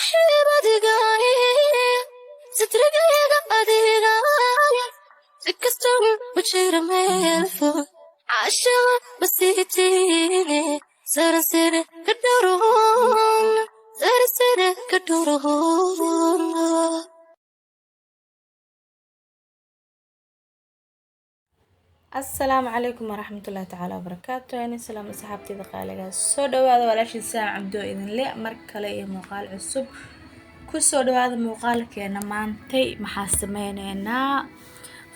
حبيبة دقاي سترقيق أديناي سكستم وشير ميلفو عاشق بسيتيني سرسر كدورون سرسر كدورون. السلام عليكم ورحمة الله تعالى وبركاته. يعني سلام أصحابتي دقالة سو دواada walaashii saac cabdo idin le mar kale iyo muuqaal cusub ku soo dhawaada muuqaalkeena maantay maxaa sameyneynaa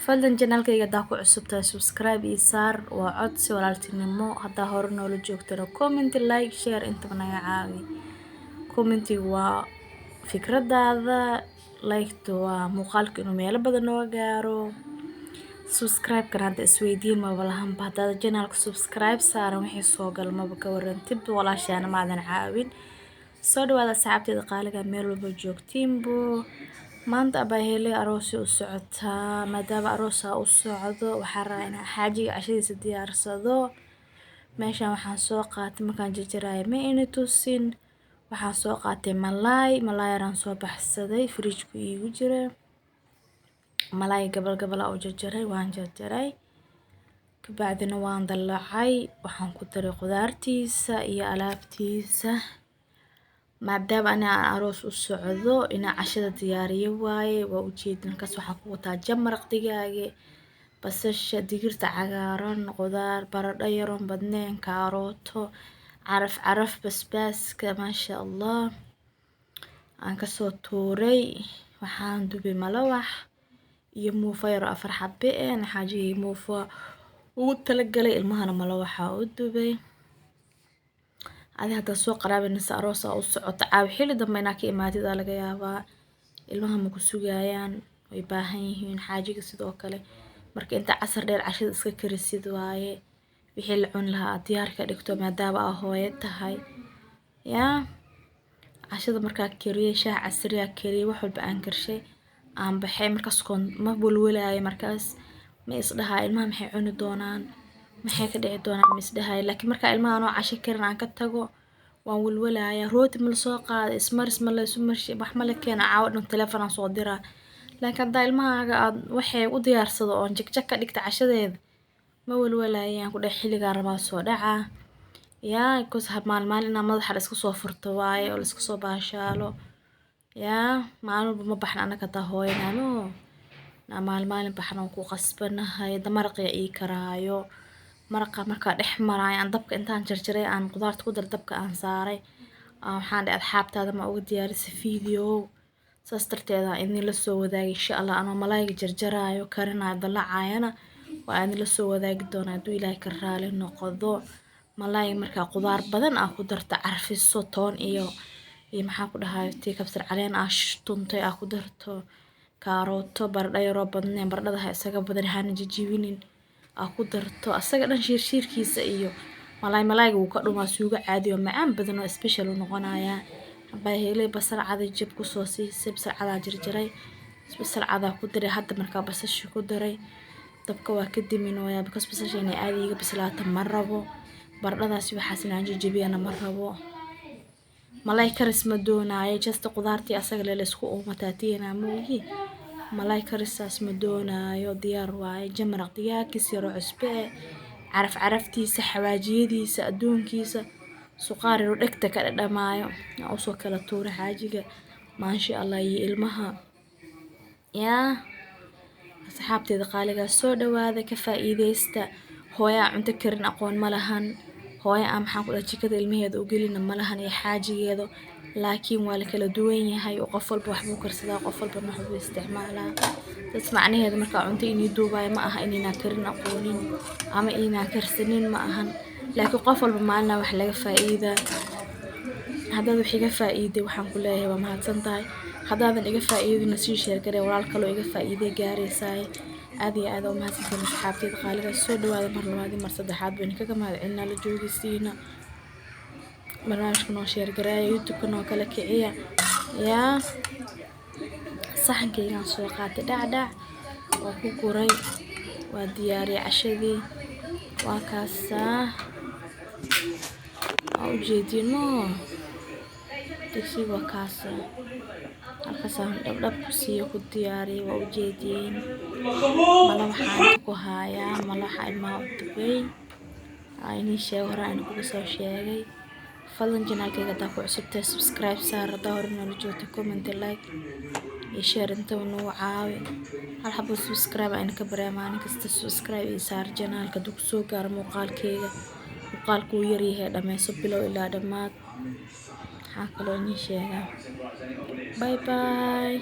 fadlan channelkayga hadaa ku cusubtahay subscribe iyo saar waa codsi walaaltinimo hadaa hore noola joogtana comment like share intaba naga caawi comment waa fikradaada like to waa muuqaalka inuu meelo badan noo gaaro subscribe kan hada isweydiin ma walahan bahada channelka subscribe saaran wixii soo gal ma ka warantib walaashaana maadan caawin soo dhawaada asxaabteeda qaaliga meel walba joogtiinbo maanta abaa helay aroos u socotaa maadaama aroos u socdo waxaan rabaa inaan xaajiga cashadiisa diyaarsado meeshan waxaan soo qaatay markaan jarjarayo ma ina tusin waxaan soo qaatay malaay aan soo baxsaday fridge-ku iigu jira malaay gabal oo jarjaray waan jarjaray kabacdina waan dalacay waxaan ku daray qudaartiisa iyo alaabtiisa maadaama aan aroos u socdo ina cashada diyaariyo waaye waa u jeedin kaas waxaan ku wataa jamaraq digaaga basasha digirta cagaaran qudaar baradho yaroon badneen kaarooto caraf basbaaska maasha Allah aan ka soo tuuray waxaan dubay malawax iyo muufo yar 4 xabbe xaajiga muufo ugu talagalay ilmahana malawaxa u dubay hada soo qaraabanaysa aroos u socota caawi xilli dambe inaa ka imaatid laga yaabaa ilmaha ma ku sugayaan way baahan yihiin xaajiga sidoo kale marka inta casar dheer cashada iska karisid waaye wixii la cun lahaa diyaar ka dhigto maadaama hooyo tahay yaa cashada markaa kariye shaah casriya kariye wax walba aan karshay aan baxay markaas koon ma walwalaay markaas ma isdhahay ilmaha maxay cuni doonaan maxay ka dhici doonaan ma isdhahay laakiin marka ilmaha oo casho karin aan ka tago waan walwalaaya rooti ma soo qaad ismaris ma la sumarshi wax ma la keen caawin telefoon aan soo diraa laakiin hadaa ilmahaaga aad waxay u diyaarsado oo jajak ka dhigta cashadeeda ma walwalaayaan ku dhex xilliga rabaa soo dhaca yaa kus maalin madaxa la iska soo furto waaye oo la iska soo baashaalo yaa maalmo ma baxna anaga taa hooyanaano maalin baxna ku qasbanahay damarqiya ii karaayo maraqa marka dhex maraayo aan dabka intaan jarjaray aan qudaarta ku dar dabka aan saaray waxaan dhahay asxaabtaada ma uga diyaarisay video saas darteeda in la soo wadaag insha Allah anoo malaayga jarjaraayo karinayo dalacaayana waa in la soo wadaagi doonaa haduu Ilaahay ka raali noqdo malaay marka qudaar badan aan ku darto carfiso toon iyo maxaa ku dhahay tii kabsar caleen tuntay ku darto kaarooto baradho yar oo badneen baradhada isaga badan haan jijibinin ku darto asaga dhan shiirkiisa iyo malaayga uu ka dhumaa suuga caadi oo macaan badan oo special u noqonaya baa helay basal cad jib ku soo siisay basal cad jarjaray basal cad ku daray hadda marka basasha ku daray dabka waa ka diminooyaa because basasha inay aad iga bislaato ma rabo baradhadaas waxaas inaan jijibiyana ma rabo malaay karis ma doonaayo just qudaartii asaga la isku uumataatiina mooyi malaay karisaas ma doonaayo diyaar waaye jamaraq digaagkiisa yar cusbe caraftiisa xawaajiyadiisa adduunkiisa suqaar yar dhegta ka dhamaayo oo soo kala tuura xaajiga maasha Allah iyo ilmaha yaa asxaabteeda qaaliga soo dhawaada ka faa'iideysta hooyo cunto karin aqoon ma lahan hooyo aan maxaan ku dhahay jikada ilmaheeda u gelina ma lahan iyo xaajigeedo laakiin waa la kala duwan yahay oo qof walba wax buu karsadaa qof walba wax buu isticmaalaa taas macnaheedu marka cunto inii duubay ma aha inina karin aqoonin ama inina karsanin ma ahan laakiin qof walba maalna wax laga faa'iida hadaba wax iga faa'iiday waxaan ku leeyahay waa mahadsantahay hadaadan iga faa'iidina si share garay walaal kale iga faa'iiday gaaraysaay aad iyo aad u mahadsantahay asxaabteeda qaaliga soo dhawaada mar labaad mar saddexaad baan kaga mahadcelinaa la joogisiina barnaamijka noo share garay YouTube noo kala kiciya yaa saxankayga soo qaatay dhacdhac oo ku guray waa diyaariyay cashadii waa kaasa ujeedino digsiga waa kaas halkaasaan dhabdhab ku siiyo ku diyaariyay waa ujeediin mala waxaan ku hayaa mala waxaa ilmaha u dubay inii sheeg hore aan kuga soo sheegay fadlan janaalkayga hadaa ku cusubtahay subscribe saar hadaa hore noola joogta comment like iyo share intaba nagu caawi hal xabo subscribe ayna ka baryaa maalin kasta subscribe iyo saar janaalka hadduu kusoo gaaro muuqaalkayga muuqaalku wuu yaryahay dhammayso bilow ilaa dhammaad waxaa kaloo inii sheegaa bye bye.